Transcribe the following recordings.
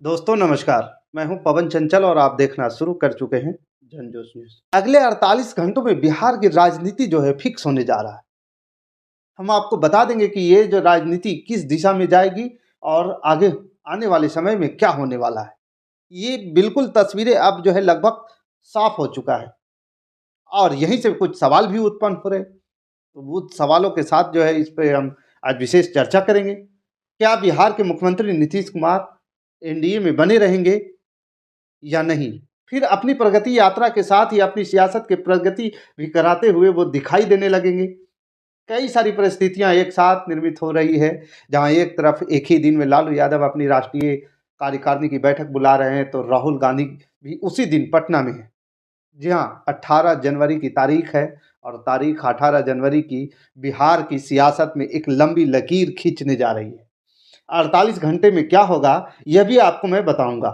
दोस्तों नमस्कार। मैं हूं पवन चंचल और आप देखना शुरू कर चुके हैं जनजोश न्यूज। अगले 48 घंटों में बिहार की राजनीति जो है फिक्स होने जा रहा है। हम आपको बता देंगे कि ये जो राजनीति किस दिशा में जाएगी और आगे आने वाले समय में क्या होने वाला है। ये बिल्कुल तस्वीरें अब जो है लगभग साफ हो चुका है और यहीं से कुछ सवाल भी उत्पन्न हो रहे हैं। तो वो सवालों के साथ जो है इस पे हम आज विशेष चर्चा करेंगे। क्या बिहार के मुख्यमंत्री नीतीश कुमार एनडीए में बने रहेंगे या नहीं? फिर अपनी प्रगति यात्रा के साथ ही अपनी सियासत की प्रगति भी कराते हुए वो दिखाई देने लगेंगे। कई सारी परिस्थितियां एक साथ निर्मित हो रही है, जहां एक तरफ एक ही दिन में लालू यादव अपनी राष्ट्रीय कार्यकारिणी की बैठक बुला रहे हैं, तो राहुल गांधी भी उसी दिन पटना में है। जी हाँ, 18 जनवरी की तारीख है और तारीख 18 जनवरी की बिहार की सियासत में एक लंबी लकीर खींचने जा रही है। 48 घंटे में क्या होगा, यह भी आपको मैं बताऊंगा।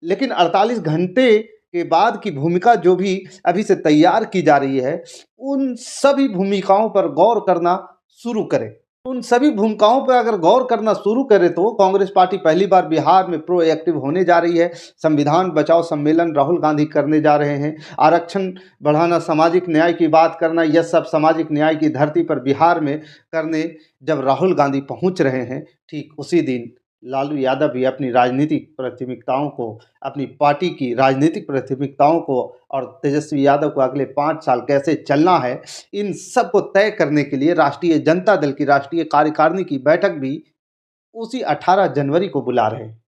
लेकिन 48 घंटे के बाद की भूमिका जो भी अभी से तैयार की जा रही है, उन सभी भूमिकाओं पर गौर करना शुरू करें। उन सभी भूमिकाओं पर अगर गौर करना शुरू करें तो कांग्रेस पार्टी पहली बार बिहार में प्रोएक्टिव होने जा रही है। संविधान बचाओ सम्मेलन राहुल गांधी करने जा रहे हैं। आरक्षण बढ़ाना, सामाजिक न्याय की बात करना, यह सब सामाजिक न्याय की धरती पर बिहार में करने जब राहुल गांधी पहुंच रहे हैं, ठीक उसी दिन लालू यादव भी अपनी राजनीतिक प्राथमिकताओं को, अपनी पार्टी की राजनीतिक प्राथमिकताओं को और तेजस्वी यादव को अगले 5 साल कैसे चलना है, इन सब को तय करने के लिए राष्ट्रीय जनता दल की राष्ट्रीय कार्यकारिणी की बैठक भी उसी 18 जनवरी को बुला रहे हैं।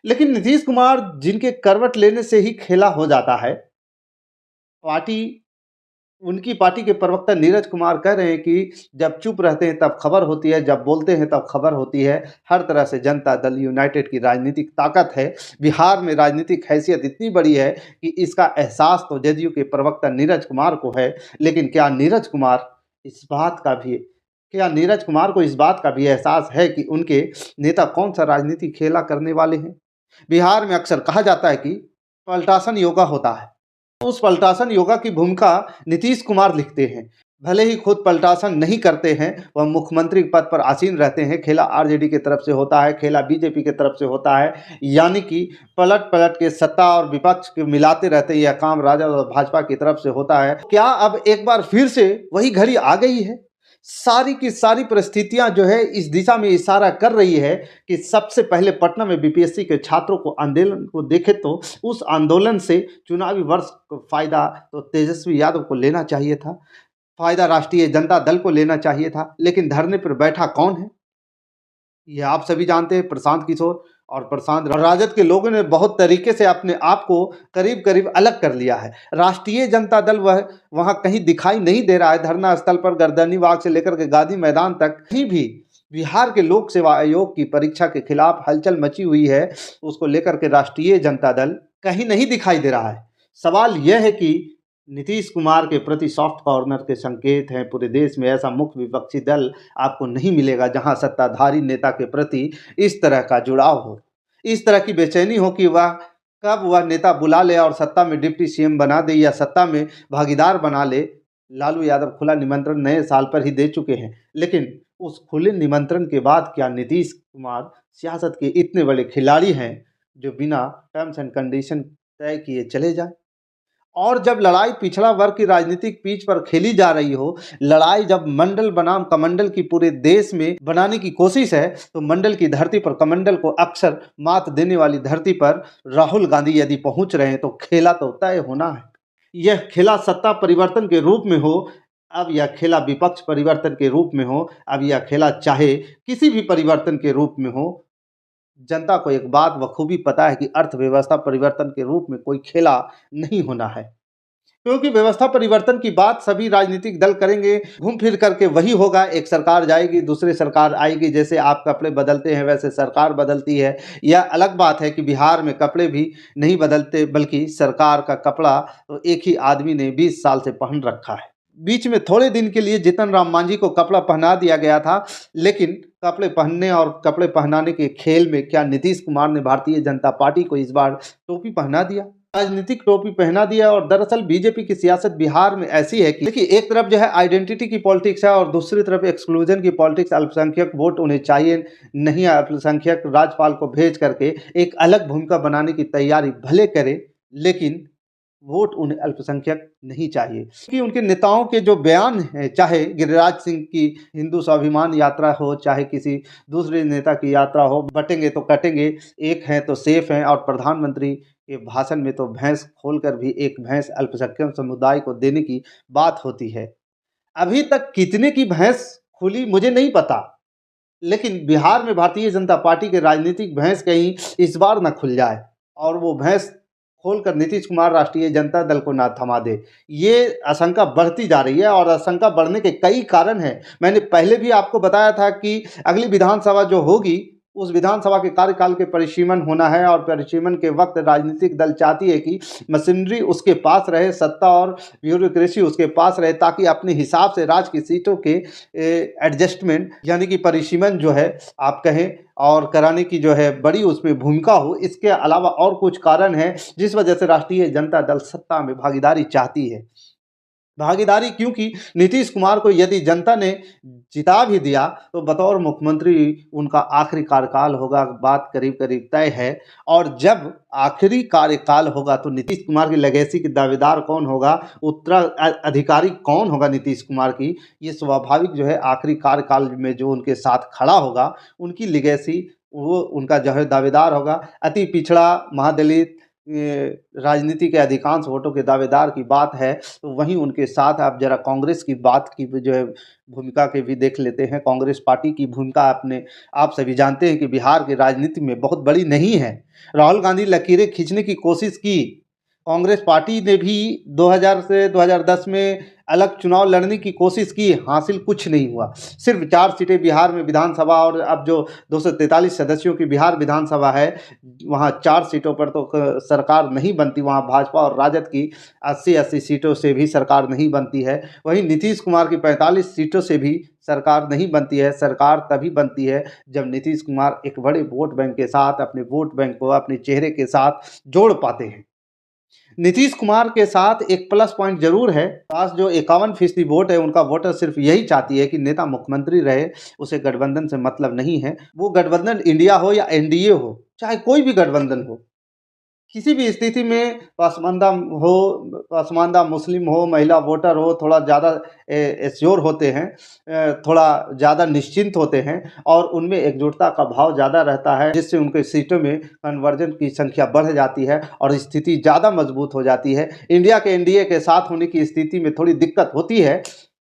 लेकिन नीतीश कुमार जिनके करवट लेने से ही खेला हो जाता है, पार्टी उनकी पार्टी के प्रवक्ता नीरज कुमार कह रहे हैं कि जब चुप रहते हैं तब खबर होती है, जब बोलते हैं तब खबर होती है। हर तरह से जनता दल यूनाइटेड की राजनीतिक ताकत है। बिहार में राजनीतिक हैसियत इतनी बड़ी है कि इसका एहसास तो जदयू के प्रवक्ता नीरज कुमार को है। लेकिन क्या नीरज कुमार को इस बात का भी एहसास है कि उनके नेता कौन सा राजनीतिक खेला करने वाले हैं? बिहार में अक्सर कहा जाता है कि पलटासन योगा होता है। उस पलटासन योगा की भूमिका नीतीश कुमार लिखते हैं। भले ही खुद पलटासन नहीं करते हैं, वह मुख्यमंत्री पद पर आसीन रहते हैं। खेला आरजेडी की तरफ से होता है, खेला बीजेपी की तरफ से होता है, यानी कि पलट पलट के सत्ता और विपक्ष के मिलाते रहते हैं। यह काम राजद और भाजपा की तरफ से होता है। क्या अब एक बार फिर से वही घड़ी आ गई है? सारी की सारी परिस्थितियां जो है इस दिशा में इशारा कर रही है कि सबसे पहले पटना में बीपीएससी के छात्रों को आंदोलन को देखे तो उस आंदोलन से चुनावी वर्ष को फायदा तो तेजस्वी यादव को लेना चाहिए था, फायदा राष्ट्रीय जनता दल को लेना चाहिए था। लेकिन धरने पर बैठा कौन है, ये आप सभी जानते हैं, प्रशांत किशोर। और प्रशांत राजद के लोगों ने बहुत तरीके से अपने आप को करीब करीब अलग कर लिया है। राष्ट्रीय जनता दल वह वहां कहीं दिखाई नहीं दे रहा है। धरना स्थल पर गर्दनी बाग से लेकर के गांधी मैदान तक कहीं भी बिहार के लोक सेवा आयोग की परीक्षा के खिलाफ हलचल मची हुई है, उसको लेकर के राष्ट्रीय जनता दल कहीं नहीं दिखाई दे रहा है। सवाल यह है कि नीतीश कुमार के प्रति सॉफ्ट कॉर्नर के संकेत हैं। पूरे देश में ऐसा मुख्य विपक्षी दल आपको नहीं मिलेगा जहां सत्ताधारी नेता के प्रति इस तरह का जुड़ाव हो, इस तरह की बेचैनी हो कि वह नेता बुला ले और सत्ता में डिप्टी सीएम बना दे या सत्ता में भागीदार बना ले। लालू यादव खुला निमंत्रण नए साल पर ही दे चुके हैं, लेकिन उस खुले निमंत्रण के बाद क्या नीतीश कुमार सियासत के इतने बड़े खिलाड़ी हैं जो बिना टर्म्स एंड कंडीशन तय किए चले जाए? और जब लड़ाई पिछड़ा वर्ग की राजनीतिक पीच पर खेली जा रही हो, लड़ाई जब मंडल बनाम कमंडल की पूरे देश में बनाने की कोशिश है, तो मंडल की धरती पर कमंडल को अक्सर मात देने वाली धरती पर राहुल गांधी यदि पहुंच रहे हैं तो खेला तो तय होना है। यह खेला सत्ता परिवर्तन के रूप में हो, अब यह खेला विपक्ष परिवर्तन के रूप में हो, अब यह खेला चाहे किसी भी परिवर्तन के रूप में हो, जनता को एक बात बखूबी पता है कि अर्थव्यवस्था परिवर्तन के रूप में कोई खेला नहीं होना है। क्योंकि व्यवस्था परिवर्तन की बात सभी राजनीतिक दल करेंगे, घूम फिर करके वही होगा। एक सरकार जाएगी, दूसरी सरकार आएगी। जैसे आप कपड़े बदलते हैं वैसे सरकार बदलती है। यह अलग बात है कि बिहार में कपड़े भी नहीं बदलते, बल्कि सरकार का कपड़ा तो एक ही आदमी ने 20 साल से पहन रखा है। बीच में थोड़े दिन के लिए जीतन राम मांझी को कपड़ा पहना दिया गया था, लेकिन कपड़े पहनने और कपड़े पहनाने के खेल में क्या नीतीश कुमार ने भारतीय जनता पार्टी को इस बार टोपी पहना दिया? राजनीतिक टोपी पहना दिया। और दरअसल बीजेपी की सियासत बिहार में ऐसी है कि देखिए, एक तरफ जो है आइडेंटिटी की पॉलिटिक्स है और दूसरी तरफ एक्सक्लूजन की पॉलिटिक्स। अल्पसंख्यक वोट उन्हें चाहिए नहीं, अल्पसंख्यक राज्यपाल को भेज करके एक अलग भूमिका बनाने की तैयारी भले करे, लेकिन वोट उन्हें अल्पसंख्यक नहीं चाहिए। क्योंकि उनके नेताओं के जो बयान हैं, चाहे गिरिराज सिंह की हिंदू स्वाभिमान यात्रा हो, चाहे किसी दूसरे नेता की यात्रा हो, बटेंगे तो कटेंगे, एक हैं तो सेफ हैं। और प्रधानमंत्री के भाषण में तो भैंस खोलकर भी एक भैंस अल्पसंख्यक समुदाय को देने की बात होती है। अभी तक कितने की भैंस खुली मुझे नहीं पता, लेकिन बिहार में भारतीय जनता पार्टी के राजनीतिक भैंस कहीं इस बार न खुल जाए और वो भैंस खोलकर नीतीश कुमार राष्ट्रीय जनता दल को ना थमा दे। ये आशंका बढ़ती जा रही है और आशंका बढ़ने के कई कारण हैं। मैंने पहले भी आपको बताया था कि अगली विधानसभा जो होगी, उस विधानसभा के कार्यकाल के परिसीमन होना है और परिसीमन के वक्त राजनीतिक दल चाहती है कि मशीनरी उसके पास रहे, सत्ता और ब्यूरोक्रेसी उसके पास रहे, ताकि अपने हिसाब से राज्य की सीटों के एडजस्टमेंट यानी कि परिसीमन जो है आप कहें और कराने की जो है बड़ी उसमें भूमिका हो। इसके अलावा और कुछ कारण हैं जिस वजह से राष्ट्रीय जनता दल सत्ता में भागीदारी चाहती है। भागीदारी क्योंकि नीतीश कुमार को यदि जनता ने जिता भी दिया तो बतौर मुख्यमंत्री उनका आखिरी कार्यकाल होगा, बात करीब करीब तय है। और जब आखिरी कार्यकाल होगा तो नीतीश कुमार की लेगेसी के दावेदार कौन होगा, उत्तराधिकारी कौन होगा नीतीश कुमार की, ये स्वाभाविक जो है आखिरी कार्यकाल में जो उनके साथ खड़ा होगा उनकी लेगेसी, वो उनका जो है दावेदार होगा। अति पिछड़ा महादलित राजनीति के अधिकांश वोटों के दावेदार की बात है, तो वहीं उनके साथ आप जरा कांग्रेस की बात की जो है भूमिका के भी देख लेते हैं। कांग्रेस पार्टी की भूमिका अपने आप सभी जानते हैं कि बिहार की राजनीति में बहुत बड़ी नहीं है। राहुल गांधी लकीरें खींचने की कोशिश की, कांग्रेस पार्टी ने भी 2000 से 2010 में अलग चुनाव लड़ने की कोशिश की, हासिल कुछ नहीं हुआ। सिर्फ 4 सीटें बिहार में विधानसभा, और अब जो 243 सदस्यों की बिहार विधानसभा है, वहाँ 4 सीटों पर तो सरकार नहीं बनती। वहाँ भाजपा और राजद की 80-80 सीटों से भी सरकार नहीं बनती है। वहीं नीतीश कुमार की 45 सीटों से भी सरकार नहीं बनती है। सरकार तभी बनती है जब नीतीश कुमार एक बड़े वोट बैंक के साथ अपने वोट बैंक को अपने चेहरे के साथ जोड़ पाते हैं। नीतीश कुमार के साथ एक प्लस पॉइंट जरूर है, पास जो 51% वोट है उनका वोटर सिर्फ यही चाहती है कि नेता मुख्यमंत्री रहे, उसे गठबंधन से मतलब नहीं है। वो गठबंधन इंडिया हो या एनडीए हो, चाहे कोई भी गठबंधन हो, किसी भी स्थिति में पसमानदा मुस्लिम हो, महिला वोटर हो, थोड़ा ज़्यादा एश्योर होते हैं, थोड़ा ज़्यादा निश्चिंत होते हैं और उनमें एकजुटता का भाव ज़्यादा रहता है, जिससे उनके सीटों में कन्वर्जन की संख्या बढ़ जाती है और स्थिति ज़्यादा मजबूत हो जाती है। इंडिया के एनडीए के साथ होने की स्थिति में थोड़ी दिक्कत होती है।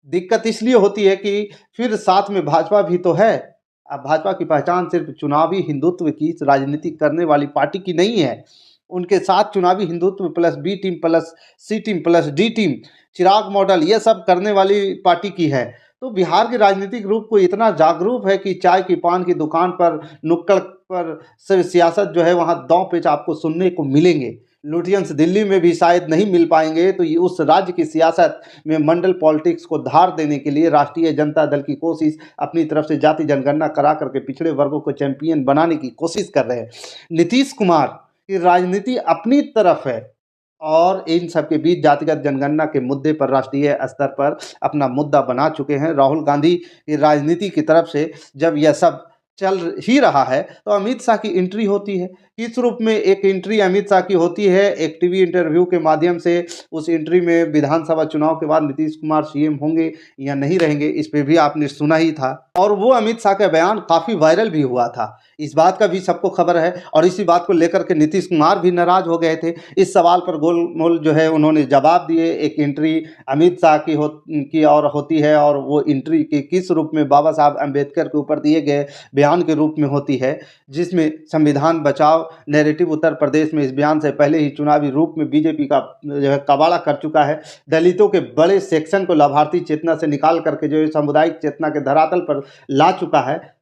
दिक्कत इसलिए होती है कि फिर साथ में भाजपा भी तो है। अब भाजपा की पहचान सिर्फ चुनावी हिंदुत्व की राजनीति करने वाली पार्टी की नहीं है। उनके साथ चुनावी Hindutva plus B team plus C team plus D team, Chirag model, ये सब करने वाली पार्टी की है। तो बिहार के राजनीतिक रूप को इतना जागरूक है कि चाय की पान की दुकान पर, नुक्कड़ पर सियासत जो है वहाँ दांव पेच आपको सुनने को मिलेंगे। लुटियंस दिल्ली में भी शायद नहीं मिल पाएंगे। तो ये उस राज्य की सियासत में मंडल पॉलिटिक्स को धार देने के लिए राष्ट्रीय जनता दल की कोशिश अपनी तरफ से जाति जनगणना करा करके पिछड़े वर्गों को चैंपियन बनाने की कोशिश कर रहे हैं। नीतीश कुमार की राजनीति अपनी तरफ है और इन सब के बीच जातिगत जनगणना के मुद्दे पर राष्ट्रीय स्तर पर अपना मुद्दा बना चुके हैं। राहुल गांधी की राजनीति की तरफ से जब यह सब चल ही रहा है तो अमित शाह की एंट्री होती है। किस रूप में एक एंट्री अमित शाह की होती है? एक टीवी इंटरव्यू के माध्यम से। उस एंट्री में विधानसभा चुनाव के बाद नीतीश कुमार सीएम होंगे या नहीं रहेंगे, इस पे भी आपने सुना ही था और वो अमित शाह का बयान काफ़ी वायरल भी हुआ था। इस बात का भी सबको खबर है और इसी बात को लेकर के नीतीश कुमार भी नाराज हो गए थे। इस सवाल पर गोलमोल जो है उन्होंने जवाब दिए। एक एंट्री अमित शाह की और होती है और वो एंट्री की किस रूप में बाबा साहब अम्बेडकर के ऊपर दिए गए बयान के रूप में होती है, जिसमें संविधान बचाओ नैरेटिव उत्तर प्रदेश में इस बयान से पहले ही चुनावी रूप में बीजेपी का जो है कबाड़ा कर चुका है। दलितों के बड़े सेक्शन को लाभार्थी चेतना से निकाल करके जो है सामुदायिक चेतना के धरातल पर ला चुका है।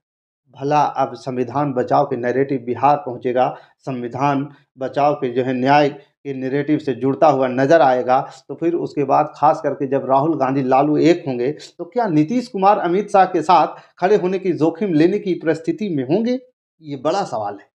भला अब संविधान बचाओ के नैरेटिव बिहार पहुंचेगा, संविधान बचाओ के जो है न्याय के नैरेटिव से जुड़ता हुआ नजर आएगा, तो फिर उसके बाद खास करके जब राहुल गांधी लालू एक होंगे तो क्या नीतीश कुमार अमित शाह के साथ खड़े होने की जोखिम लेने की परिस्थिति में होंगे? ये बड़ा सवाल है।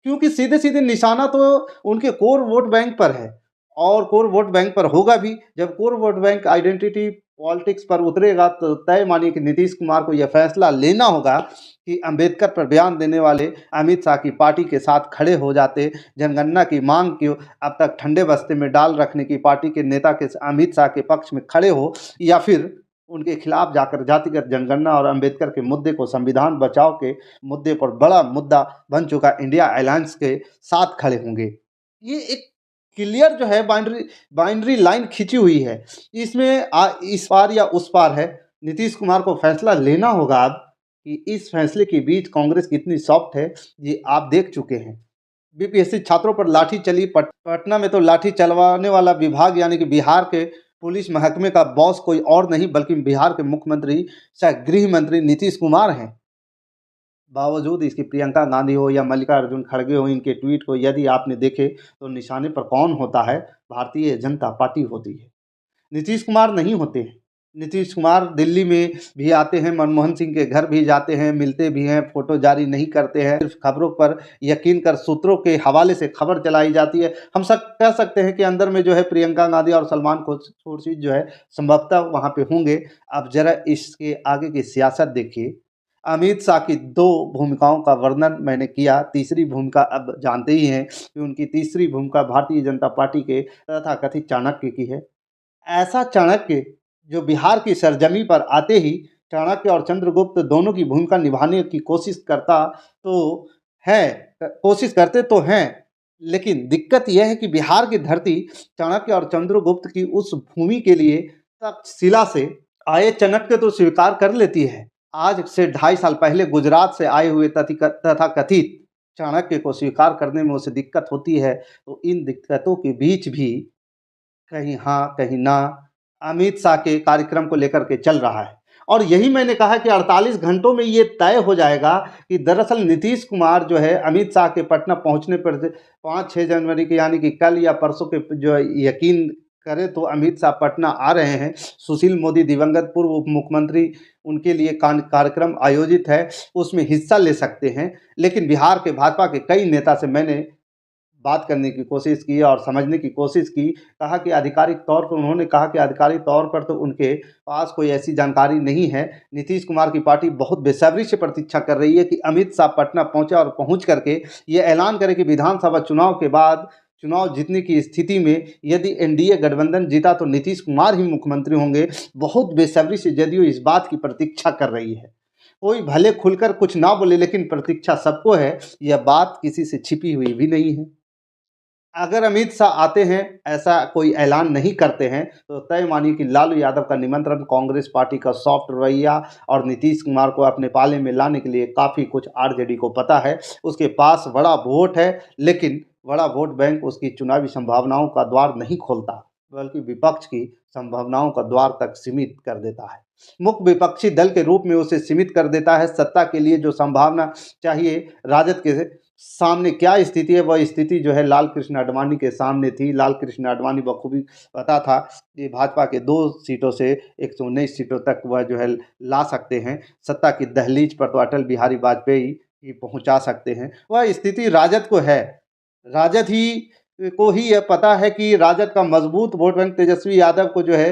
क्योंकि सीधे सीधे निशाना तो उनके कोर वोट बैंक पर है और कोर वोट बैंक पर होगा भी। जब core vote bank identity politics पर उतरेगा तो तय मानिए कि नीतीश कुमार को यह फैसला लेना होगा कि अंबेडकर पर बयान देने वाले अमित शाह की पार्टी के साथ खड़े हो जाते, जनगणना की मांग को अब तक ठंडे बस्ते में डाल रखने की पार्टी के नेता के अमित शाह के पक्ष में खड़े हो, या फिर उनके खिलाफ जाकर जातिगत जनगणना और अंबेडकर के मुद्दे को संविधान बचाव के मुद्दे पर बड़ा मुद्दा बन चुका इंडिया अलायंस के साथ खड़े होंगे। ये एक क्लियर जो है बाइंड्री लाइन खींची हुई है। इसमें इस पार या उस पार है। नीतीश कुमार को फैसला लेना होगा अब कि इस फैसले के बीच कांग्रेस कितनी सॉफ्ट है, ये आप देख चुके हैं। बीपीएससी छात्रों पर लाठी चली, पटना में तो लाठी चलवाने वाला विभाग यानी कि बिहार के पुलिस महकमे का बॉस कोई और नहीं बल्कि बिहार के मुख्यमंत्री सह गृह मंत्री नीतीश कुमार हैं। बावजूद इसकी प्रियंका गांधी हो या मल्लिकार्जुन खड़गे हो, इनके ट्वीट को यदि आपने देखे तो निशाने पर कौन होता है? भारतीय जनता पार्टी होती है, नीतीश कुमार नहीं होते हैं। नीतीश कुमार दिल्ली में भी आते हैं, मनमोहन सिंह के घर भी जाते हैं, मिलते भी हैं, फोटो जारी नहीं करते हैं। सिर्फ खबरों पर यकीन कर सूत्रों के हवाले से खबर चलाई जाती है। हम सब कह सकते हैं कि अंदर में जो है प्रियंका गांधी और सलमान खुर्शीद जो है संभवतः वहाँ पे होंगे। अब जरा इसके आगे की सियासत देखिए। अमित शाह की 2 भूमिकाओं का वर्णन मैंने किया, तीसरी भूमिका अब जानते ही हैं कि उनकी तीसरी भूमिका भारतीय जनता पार्टी के तथाकथित चाणक्य की है। ऐसा चाणक्य जो बिहार की सरजमी पर आते ही चाणक्य और चंद्रगुप्त दोनों की भूमिका निभाने की कोशिश करते तो हैं, लेकिन दिक्कत यह है कि बिहार की धरती चाणक्य और चंद्रगुप्त की उस भूमि के लिए तक्षशिला से आए चाणक्य तो स्वीकार कर लेती है। आज से 2.5 साल पहले गुजरात से आए हुए तथाकथित चाणक्य को स्वीकार करने में उसे दिक्कत होती है। तो इन दिक्कतों के बीच भी कहीं हाँ कहीं ना अमित शाह के कार्यक्रम को लेकर के चल रहा है। और यही मैंने कहा कि 48 घंटों में ये तय हो जाएगा कि दरअसल नीतीश कुमार जो है अमित शाह के पटना पहुंचने पर 5-6 जनवरी के यानी कि कल या परसों के जो यकीन करें तो अमित शाह पटना आ रहे हैं। सुशील मोदी दिवंगत पूर्व उप मुख्यमंत्री, उनके लिए कार्यक्रम आयोजित है, उसमें हिस्सा ले सकते हैं। लेकिन बिहार के भाजपा के कई नेता से मैंने बात करने की कोशिश की और समझने की कोशिश की। कहा कि आधिकारिक तौर पर उन्होंने कहा कि आधिकारिक तौर पर तो उनके पास कोई ऐसी जानकारी नहीं है। नीतीश कुमार की पार्टी बहुत बेसब्री से प्रतीक्षा कर रही है कि अमित शाह पटना पहुंचे और पहुंच करके ये ऐलान करे कि विधानसभा चुनाव के बाद चुनाव जीतने की स्थिति में यदि एनडीए गठबंधन जीता तो नीतीश कुमार ही मुख्यमंत्री होंगे। बहुत बेसब्री से जदयू इस बात की प्रतीक्षा कर रही है। कोई भले खुलकर कुछ ना बोले, लेकिन प्रतीक्षा सबको है, यह बात किसी से छिपी हुई भी नहीं है। अगर अमित शाह आते हैं, ऐसा कोई ऐलान नहीं करते हैं, तो तय मानिए कि लालू यादव का निमंत्रण, कांग्रेस पार्टी का सॉफ्ट रवैया और नीतीश कुमार को अपने पाले में लाने के लिए काफ़ी कुछ आरजेडी को पता है। उसके पास बड़ा वोट है, लेकिन बड़ा वोट बैंक उसकी चुनावी संभावनाओं का द्वार नहीं खोलता, बल्कि विपक्ष की संभावनाओं का द्वार तक सीमित कर देता है। मुख्य विपक्षी दल के रूप में उसे सीमित कर देता है। सत्ता के लिए जो संभावना चाहिए, राजद के सामने क्या स्थिति है, वह स्थिति जो है लाल कृष्ण आडवाणी के सामने थी। लाल कृष्ण आडवाणी बखूबी पता था कि भाजपा के 2 सीटों से 119 सीटों तक वह जो है ला सकते हैं। सत्ता की दहलीज पर तो अटल बिहारी वाजपेयी ही पहुंचा सकते हैं। वह स्थिति राजद को है। राजद को ही यह पता है कि राजद का मजबूत वोट बैंक तेजस्वी यादव को जो है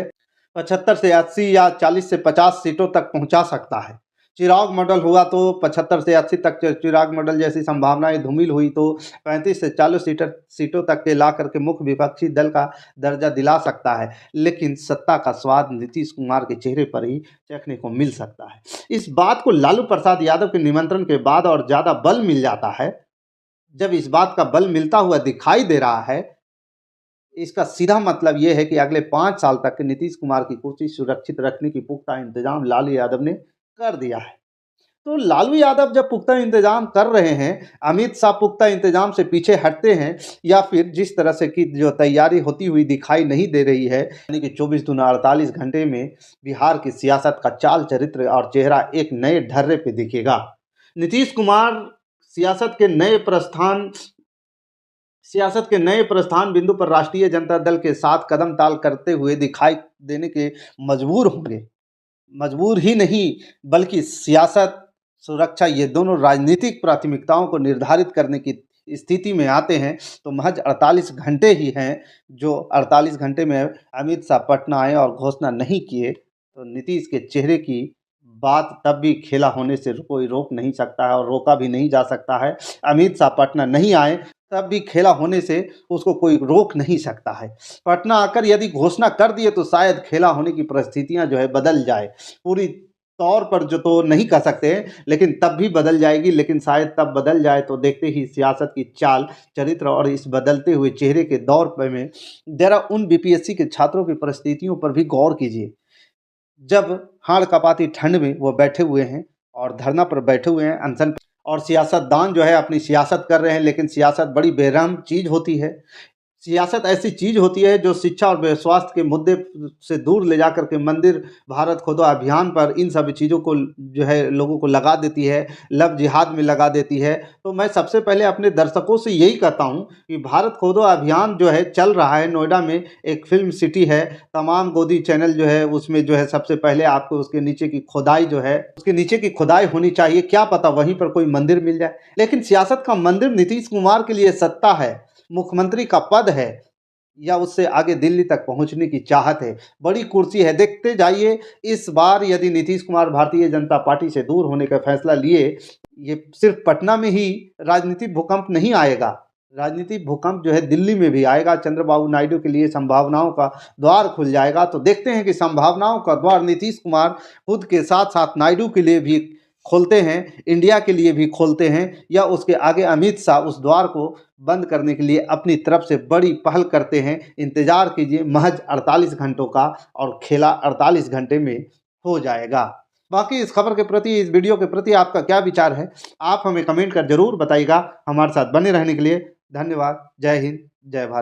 75 से 80 या 40 से 50 सीटों तक पहुंचा सकता है। चिराग मॉडल हुआ तो 75 से 80 तक, चिराग मॉडल जैसी संभावनाएं धूमिल हुई तो 35 से 40 सीटों तक के ला करके मुख्य विपक्षी दल का दर्जा दिला सकता है। लेकिन सत्ता का स्वाद नीतीश कुमार के चेहरे पर ही चखने को मिल सकता है। इस बात को लालू प्रसाद यादव के निमंत्रण के बाद और ज़्यादा बल मिल जाता है। जब इस बात का बल मिलता हुआ दिखाई दे रहा है, इसका सीधा मतलब यह है कि अगले 5 साल तक नीतीश कुमार की कुर्सी सुरक्षित रखने की पुख्ता इंतजाम लालू यादव ने कर दिया है। तो लालू यादव जब पुख्ता इंतजाम कर रहे हैं, अमित शाह पुख्ता इंतजाम से पीछे हटते हैं, या फिर जिस तरह से कि जो तैयारी होती हुई दिखाई नहीं दे रही है, यानी कि 24 दूना 48 घंटे में बिहार की सियासत का चाल चरित्र और चेहरा एक नए ढर्रे पे दिखेगा। नीतीश कुमार सियासत के नए प्रस्थान बिंदु पर राष्ट्रीय जनता दल के साथ कदम ताल करते हुए दिखाई देने के मजबूर होंगे। मजबूर ही नहीं, बल्कि सियासत, सुरक्षा, ये दोनों राजनीतिक प्राथमिकताओं को निर्धारित करने की स्थिति में आते हैं तो महज 48 घंटे ही हैं, जो 48 घंटे में अमित शाह पटना आए और घोषणा नहीं किए तो नीतीश के चेहरे की बात तब भी खेला होने से कोई रोक नहीं सकता है और रोका भी नहीं जा सकता है। अमित शाह पटना नहीं आए तब भी खेला होने से उसको कोई रोक नहीं सकता है। पटना आकर यदि घोषणा कर दिए तो शायद खेला होने की परिस्थितियां जो है बदल जाए, पूरी तौर पर जो तो नहीं कह सकते लेकिन तब भी बदल जाएगी, लेकिन शायद तब बदल जाए तो देखते ही सियासत की चाल चरित्र और इस बदलते हुए चेहरे के दौर पर में जरा उन बीपीएससी के छात्रों की परिस्थितियों पर भी गौर कीजिए। जब हाड़ कांपाती ठंड में वो बैठे हुए हैं और धरना पर बैठे हुए हैं, अनशन पे, और सियासतदान जो है अपनी सियासत कर रहे हैं, लेकिन सियासत बड़ी बेरहम चीज़ होती है। सियासत ऐसी चीज़ होती है जो शिक्षा और स्वास्थ्य के मुद्दे से दूर ले जाकर के मंदिर भारत खोदो अभियान पर इन सभी चीज़ों को जो है लोगों को लगा देती है, लव जिहाद में लगा देती है। तो मैं सबसे पहले अपने दर्शकों से यही कहता हूँ कि भारत खोदो अभियान जो है चल रहा है, नोएडा में एक फिल्म सिटी है, तमाम गोदी चैनल जो है उसमें जो है सबसे पहले आपको उसके नीचे की खुदाई जो है उसके नीचे की खुदाई होनी चाहिए, क्या पता वहीं पर कोई मंदिर मिल जाए। लेकिन सियासत का मंदिर नीतीश कुमार के लिए सत्ता है, मुख्यमंत्री का पद है, या उससे आगे दिल्ली तक पहुंचने की चाहत है, बड़ी कुर्सी है। देखते जाइए इस बार यदि नीतीश कुमार भारतीय जनता पार्टी से दूर होने का फैसला लिए, ये सिर्फ पटना में ही राजनीतिक भूकंप नहीं आएगा, राजनीतिक भूकंप जो है दिल्ली में भी आएगा। चंद्रबाबू नायडू के लिए संभावनाओं का द्वार खुल जाएगा। तो देखते हैं कि संभावनाओं का द्वार नीतीश कुमार खुद के साथ साथ नायडू के लिए भी खोलते हैं, इंडिया के लिए भी खोलते हैं, या उसके आगे अमित शाह उस द्वार को बंद करने के लिए अपनी तरफ से बड़ी पहल करते हैं। इंतजार कीजिए महज 48 घंटों का और खेला 48 घंटे में हो जाएगा। बाकी इस खबर के प्रति, इस वीडियो के प्रति आपका क्या विचार है, आप हमें कमेंट कर जरूर बताइएगा। हमारे साथ बने रहने के लिए धन्यवाद। जय हिंद, जय भारत।